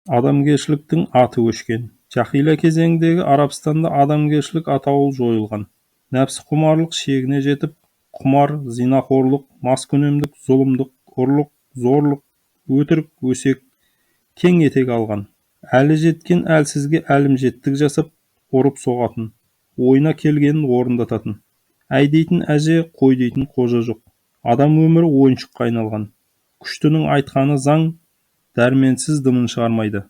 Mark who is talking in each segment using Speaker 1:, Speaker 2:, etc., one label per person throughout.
Speaker 1: Адамгершіліктің аты өшкен. Жахила кезеңдегі Арабстанда адамгершілік атаулы жойылған. Нәпсі құмарлық шегіне жетіп, құмар, зинақорлық, маскүнемдік, зұлымдық, ұрлық, зорлық, өтірік, өсек кең етек алған. Әлі жеткен әлсізге әлімжеттік жасап, ұрып соғатын, ойына келгенін орындататын. Әй дейтін әже, қой дейтін қожа жоқ. Адам өмірі ойыншыққа айналған. Күштінің айтқаны заң, дәрменсіз дымын шығармайды.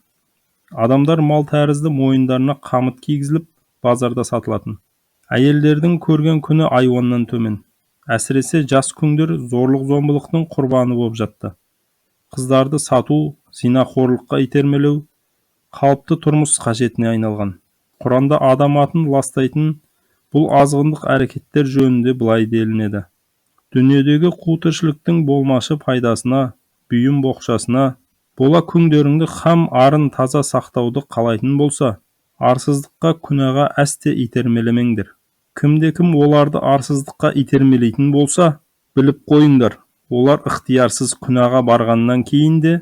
Speaker 1: Адамдар мал тәрізді мойындарына қамыт кигізіліп, базарда сатылатын. Әйелдердің көрген күні айуаннан төмен. Әсіресе жас күңдер зорлық-зомбылықтың құрбаны болып жатты. Қыздарды сату, зинақорлыққа итермелеу, қалыпты тұрмыс қажетіне айналған. Құранда адам атын ластайтын бұл азғындық әрекеттер жөнінде былай делінеді. Дүниедегі қу тіршіліктің болмашы пайдасына, бүйім боқшасына, бола күңдеріңді хам арын таза сақтауды қалайтын болса, арсыздыққа күнәға әсте итермелемеңдер. Кімде-кім оларды арсыздыққа итермелейтін болса, біліп қойыңдар, олар ықтиярсыз күнәға барғаннан кейін де,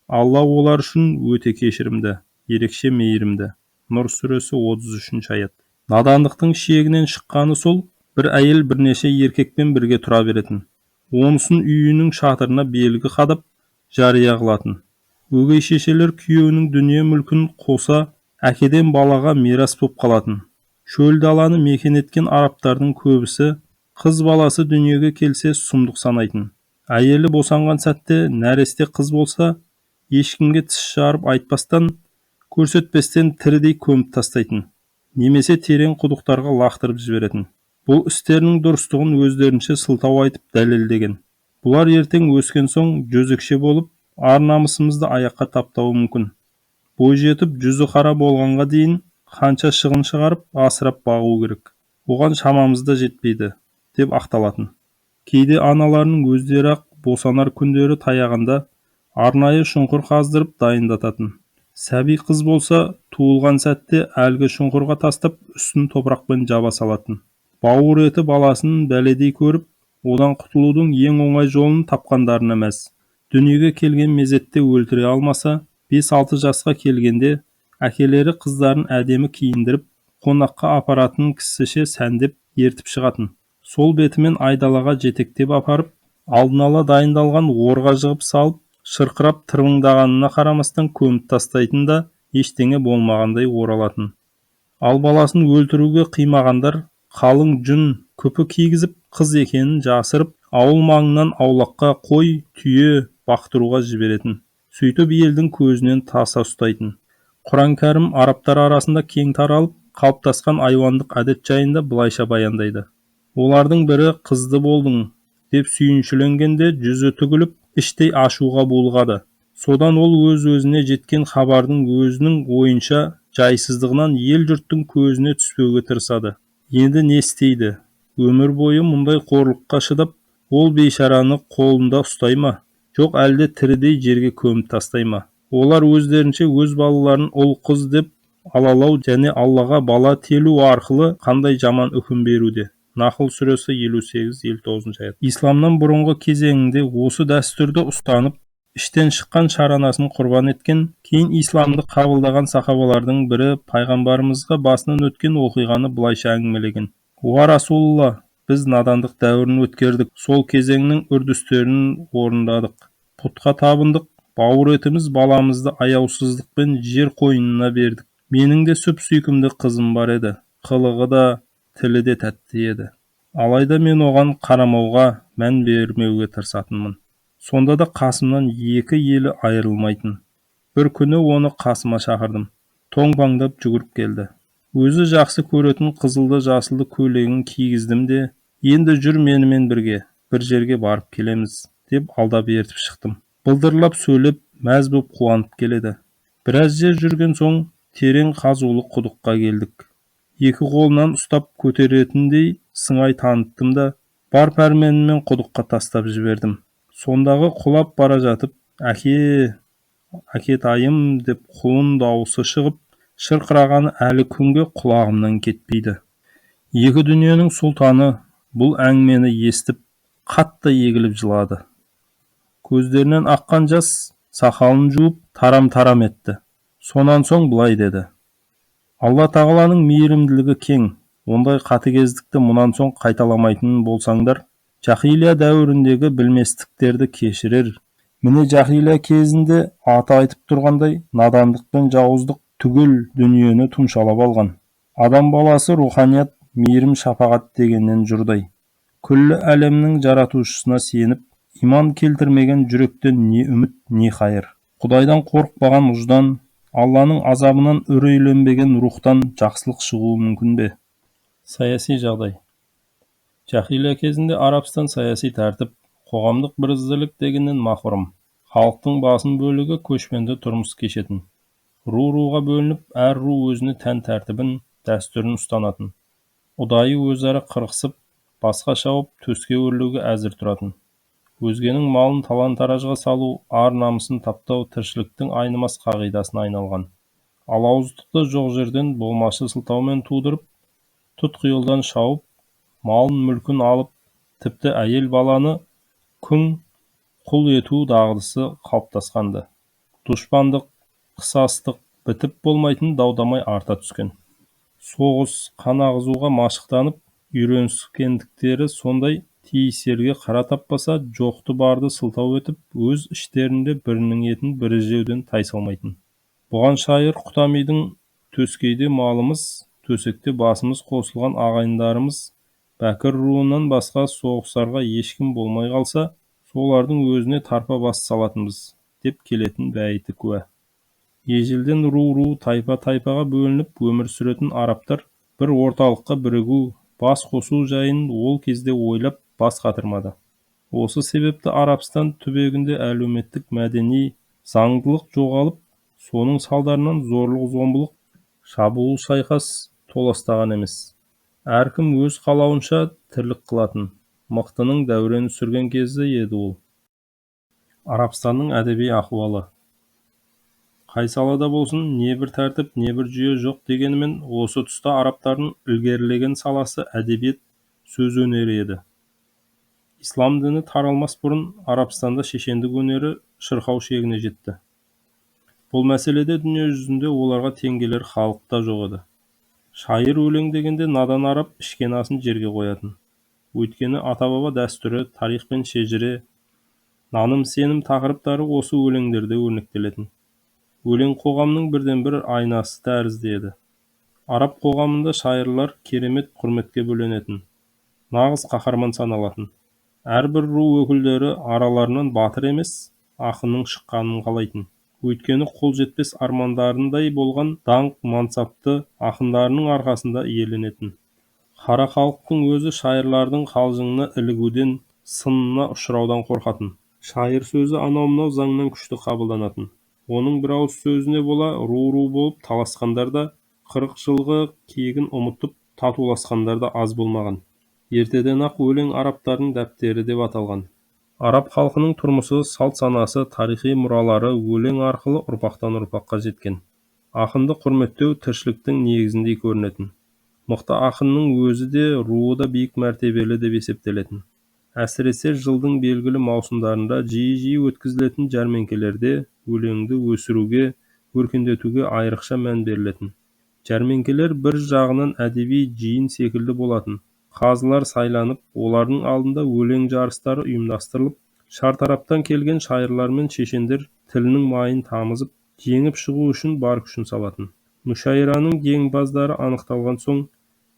Speaker 1: Алла олар үшін өте кешірімді, ерекше мейірімді. Нұр сүресі 33 аят. Надандықтың шегінен шыққаны сол, бір әйел бірнеше еркекпен бірге тұра беретін. Онысын үйінің шатырына белгі қадап, жария қылатын. Өгей шешелер күйеуінің дүние мүлкін қоса, әкеден балаға мирас боп қалатын. Шөл даланы мекен еткен арабтардың көбісі, қыз баласы дүниеге келсе сұмдық санайтын. Әйелі босанған сәтте нәресте қыз болса, ешкімге тіс жарып айтпастан, көрсетпестен тірідей көміп тастайтын. Немесе терең құдықтарға лақтырып жіберетін. Бұл істерінің дұрыстығын өздерінше сылтау айтып дәлелдеген. Бұлар ертең өскен соң жөзекше болып, ар-намысымызды аяққа таптауы мүмкін. Бой жетіп жүзі қара болғанға дейін қанша шығын шығарып асырап бағу керек. Оған шамамызда жетпейді, деп ақталатын. Кейде аналарының өздері ақ босанар күндері таяғанда арнайы шұңқыр қаздырып дайындататын. Сәби қыз болса, туылған сәтте әлгі шұңқырға тастап, үстін топырақпен жаба салатын. Бауыр еті баласын бәледей көріп, одан құтылудың ең оңай жолын тапқандарына мәз. Дүниеге келген мезетте өлтіре алмаса, 5-6 жасқа келгенде әкелері қыздарын әдемі киіндіріп, қонаққа апаратын кісіше сәндеп ертіп шығатын. Сол бетімен айдалаға жетектеп апарып, алдын ала дайындалған орға жығып салып, шырқырап тырмыңдағанына қарамастан көміп тастайтын да ештеңе болмағандай оралатын. Ал баласын өлтіруге қимағандар қалың жүн күпі кигізіп, қыз екенін жасырып, ауыл маңынан аулаққа қой, түйе бақтыруға жіберетін. Сөйтіп елдің көзінен таса ұстайтын. Құран кәрім арабтар арасында кең таралып, қалыптасқан айуандық әдет жайында былайша баяндайды. Олардың бірі қызды болдың деп сүйіншіленгенде жүзі түгіліп, іштей ашуға булығады. Содан ол өз-өзіне жеткен хабардың өзінің ойынша жайсыздығынан ел-жұрттың көзіне түспеуге тырысады. Енді не істейді? Өмір бойы мұндай қорлыққа шыдап, ол бейшараны қолында ұстай ма? Жоқ әлде тірідей жерге көміп тастай ма? Олар өздерінше өз балаларын ұл қыз деп алалау және Аллаға бала телу арқылы қандай жаман үкім беруде. Нахл сүресі 58-59 аят. Исламнан бұрынғы кезеңінде осы дәстүрді ұстанып, іштен шыққан шаранасын құрбан еткен, кейін исламды қабылдаған сахабалардың бірі пайғамбарымызға басынан өткен оқиғаны былайша әңгімелеген. Уа Расулалла, біз надандық дәуірін өткердік, сол кезеңнің үрдістерін орындадық. Пұтқа табындық, бауыр етіміз баламызды аяусыздықпен жер қойнына бердік. Менің де сүп-сүйкімді қызым бар еді, қылығы да, тілі де тәтті еді. Алайда мен оған қарамауға, мән бермеуге тырысатынмын. Сонда да қасымнан екі елі айырылмайтын. Бір күні оны қасыма шақырдым. Тоңбаңдап жүгіріп келді. Өзі жақсы көретін қызылды жасылды көйлегін кигіздім де, енді жүр менімен бірге, бір жерге барып келеміз, деп алдап ертіп шықтым. Былдырлап сөйлеп, мәз боп қуанып келеді. Біраз жер жүрген соң, терең қазулы құдыққа келдік. Екі қолынан ұстап көтеретіндей сыңай таныттым да, бар пәрменімен құдыққа тастап жібердім. Сондағы құлап бара жатып, әкетайым деп құлын дауысы шығып, шырқырағаны әлі күнге құлағымнан кетпейді. Екі дүниенің сұлтаны бұл әңгімені естіп, қатты егіліп жылады. Көздерінен аққан жас сақалын жуып тарам-тарам етті. Сонан соң былай деді: Алла тағаланың мейірімділігі кең, ондай қатыгездікті мұнан соң қайталамайтын болсаңдар, жахилия дәуіріндегі білместіктерді кешірер. Міне жахилия кезінде аты айтып тұрғандай, надандық пен жауыздық түгел дүниені тұмшалап алған. Адам баласы руханият, мейірім, шапағат дегеннен жұрдай. Күллі әлемнің жаратушысына сеніп, иман келтірмеген жүректен не үміт, не қайыр. Құдайдан қорықпаған ұждан, Алланың азабынан үрейленбеген рухтан жақсылық шығуы мүмкін бе? Саяси жағдай. Жахилия кезінде Арабстан саяси тәртіп, қоғамдық бірізділік дегеннен махрұм. Халықтың басым бөлігі көшпенді тұрмыс кешетін. Ру-руға бөлініп, әр ру өзіне тән тәртібін, дәстүрін ұстанатын. Ұдайы өзара қырқысып, басқа шауып, төске өрлеуге әзір тұратын. Өзгенің малын талан-таражға салу, ар-намысын таптау тіршіліктің айнымас қағидасына айналған. Алауыздықты жоқ жерден болмашы сылтаумен тудырып, тұтқиылдан шауып, малын мүлкін алып, тіпті әйел баланы күң құл ету дағдысы қалыптасқанды. Дұшпандық, қысастық бітіп болмайтын дау-дамай арта түскен. Соғыс, қан ағызуға машықтанып, үйреніскендіктері сондай, тиісерге қара таппаса, жоқты барды сылтау етіп, өз іштерінде бірінің етін бірі жеуден тайсалмайтын. Бұған шайыр Құтамидың төскейде малымыз, төсекте басымыз қосылған ағайындарымыз, Бәкір руынан басқа соғысарға ешкім болмай қалса, солардың өзіне тарпа бас салатынбыз, деп келетін бәйіті куә. Ежелден ру-ру, тайпа-тайпаға бөлініп өмір сүретін арабтар бір орталыққа бірігу, бас қосу жайын ол кезде ойлап бас қатырмады. Осы себепті Арабстан түбегінде әлеуметтік мәдени заңдылық жоғалып, соның салдарынан зорлық-зомбылық, шабуыл шайқас толастаған емес. Әркім өз қалауынша тірлік қылатын, мықтының дәурен сүрген кезі еді ол. Арабстанның әдеби ахуалы. Қай салада болсын, не бір тәртіп, не бір жүйе жоқ дегенімен, осы тұста арабтардың ілгерілеген саласы әдебиет, сөз өнері еді. Ислам діні таралмас бұрын Арабстанда шешендік өнері шырқау шегіне жетті. Бұл мәселеде дүние жүзінде оларға теңгелер халықта жоқ еді. Шайыр өлең дегенде надан араб ішкен асын жерге қоятын. Өйткені ата-баба дәстүрі, тарих пен шежіре, наным-сенім тақырыптары осы өлеңдерде өрнектелетін. Өлең қоғамның бірден-бір айнасы тәрізді еді. Араб қоғамында шайырлар керемет құрметке бөленетін, нағыз қаһарман саналатын. Әрбір ру өкілдері араларынан батыр емес, ақынның шыққанын қалайтын. Өйткені қол жетпес армандарындай болған даңқ мансапты ақындарының арқасында иеленетін. Қара халықтың өзі шайырлардың қалжыңына ілігуден, сынына ұшыраудан қорқатын. Шайыр сөзі анау-мынау заңнан күшті қабылданатын. Оның бір ауыз сөзіне бола ру-ру болып таласқандар да, 40 жылғы кегін ұмытып татуласқандар да аз болмаған. Ертеден ақ өлең арабтардың дәптері деп аталған. Араб халқының тұрмысы, салт-санасы, тарихи мұралары өлең арқылы ұрпақтан ұрпаққа жеткен. Ақынды құрметтеу тіршіліктің негізіндей көрінетін. Мықты ақынның өзі де, руы да биік мәртебелі деп есептелетін. Әсіресе жылдың белгілі маусымдарында жиі-жиі өткізілетін жәрмеңкелерде өлеңді өсіруге, өркендетуге айрықша мән берілетін. Жәрмеңкелер бір жағынан әдеби жиын секілді болатын. Қазылар сайланып, олардың алдында өлең жарыстары ұйымдастырылып, шартараптан келген шайырлар мен шешендер тілінің майын тамызып, жеңіп шығу үшін бар күшін салатын. Мүшайраның жеңімпаздары анықталған соң,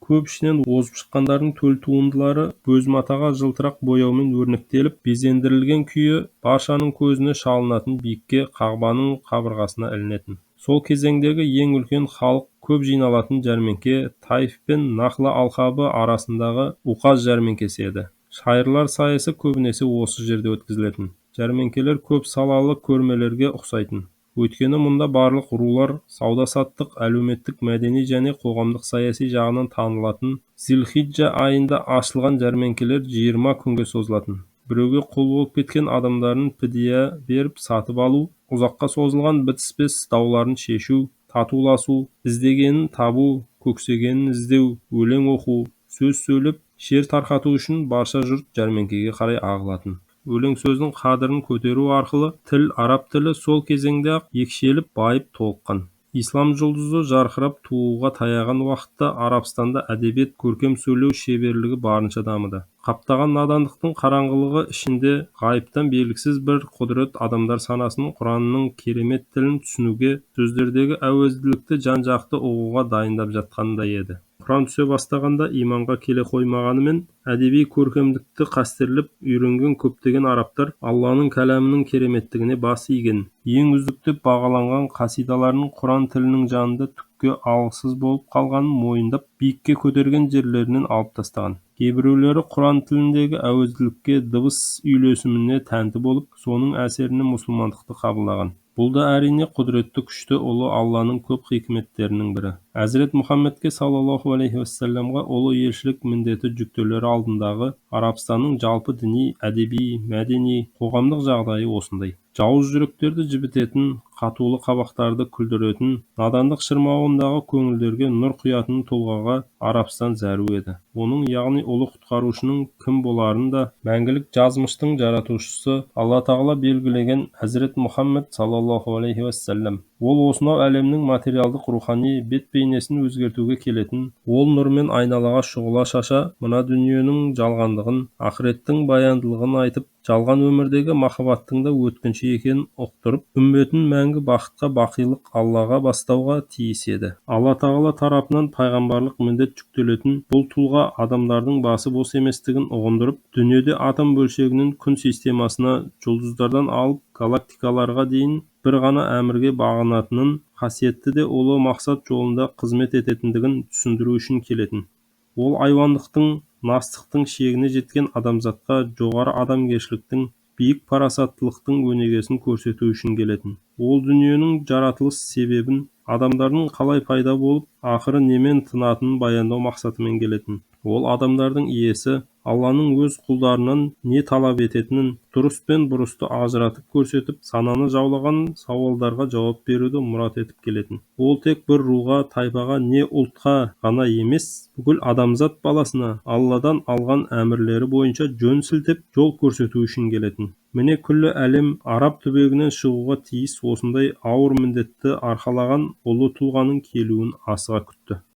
Speaker 1: көп ішінен озып шыққандардың төл туындылары көз матаға жылтырақ бояумен өрнектеліп, безендірілген күйі баршаның көзіне шалынатын биікке қағбаның қабырғасына ілінетін. Сол кезеңдегі ең үлкен халық көп жиналатын жәрмеңке Таиф пен Нахла алқабы арасындағы Уқаз жәрмеңкесі еді. Шайырлар сайысы көбінесе осы жерде өткізілетін. Жәрмеңкелер көп салалы көрмелерге ұқсайтын. Өйткені мұнда барлық рулар сауда-саттық, әлеуметтік, мәдени және қоғамдық саяси жағынан танылатын. Зилхиджа айында ашылған жәрмеңкелер 20 күнге созылатын. Біреуге құл болып кеткен адамдарын пидия беріп сатып алу, ұзаққа созылған бітіспес дауларын шешу, татуласу, іздегенін табу, көксегенін іздеу, өлең оқу, сөз сөйлеп, шер тарқату үшін барша жұрт жәрмеңкеге қарай ағылатын. Өлең сөздің қадірін көтеру арқылы тіл, араб тілі сол кезеңде-ақ екшеліп, байып толыққан. Ислам жұлдызы жарқырап тууға таяған уақытта Арабстанда әдебиет, көркем сөйлеу шеберлігі барынша дамыды. Қаптаған надандықтың қараңғылығы ішінде ғайыптан белгісіз бір құдірет адамдар санасын Құранның керемет тілін түсінуге, сөздердегі әуезділікті жан-жақты ұғуға дайындап жатқандай еді. Құран түсе бастағанда иманға келе қоймағанымен, әдеби көркемдікті қастерлеп үйренген көптеген арабтар Алланың кәламының кереметтігіне бас иген. Ең үздік деп бағаланған қасидаларының Құран тілінің жанында түкке алғысыз болып қалғанын мойындап, биікке көтерген жерлерінен алып тастаған. Кейбіреулері Құран тіліндегі әуезділікке, дыбыс үйлесіміне тәнті болып, соның әсерінен мұсылмандықты қабылдаған. Бұл да әрине құдіретті күшті ұлы Алланың көп хикметтерінің бірі. Әзірет Мұхаммедке саллаллаху алейхи уассаламға ұлы елшілік міндеті жүктелер алдындағы Арабстанның жалпы діни, әдеби, мәдени, қоғамдық жағдайы осындай. Жауыз жүректерді жібітетін, қатулы қабақтарды күлдіретін, надандық шырмауындағы көңілдерге нұр құятын тұлғаға Арабстан зәру еді. Оның, яғни ұлы құтқарушының кім боларын да мәңгілік жазмыштың жаратушысы Алла тағала белгілеген Әзірет Мұхаммед саллаллаху алейхи уассалам. Ол осынау әлемнің материалдық рухани бет бейнесін өзгертуге келетін, ол нұрмен айналаға шұғыла шаша, мына дүниенің жалғандығын, ақыреттің баяндылығын айтып, жалған өмірдегі махаббаттың да өткінші екенін ұқтырып, үмбетін мәңгі бақытқа, бақилық Аллаға бастауға тиіс еді. Алла тағала тарапынан пайғамбарлық міндет жүктелетін бұл тұлға адамдардың басы бос еместігін ұғындырып, дүниеде атом бөлшегінен күн системасына, жұлдыздардан алып галактикаларға дейін бір ғана әмірге бағынатынын, қасиетті де ұлы мақсат жолында қызмет ететіндігін түсіндіру үшін келетін. Ол айуандықтың, настықтың шегіне жеткен адамзатқа жоғары адамгершіліктің, биік парасаттылықтың өнегесін көрсету үшін келетін. Ол дүниенің жаратылыс себебін, адамдардың қалай пайда болып, ақыры немен тынатынын баяндау мақсатымен келетін. Ол адамдардың иесі, Алланың өз құлдарынан не талап ететінін, дұрыс пен бұрысты ажыратып көрсетіп, сананы жаулаған сауалдарға жауап беруді мұрат етіп келетін. Ол тек бір руға, тайпаға, не ұлтқа ғана емес, бүкіл адамзат баласына Алладан алған әмірлері бойынша жөн сілтеп, жол көрсету үшін келетін. Міне күллі әлем араб түбегінен шығуға тиіс осындай ауыр міндетті арқалаған ұлы тұлғаның келуін асыға күтті.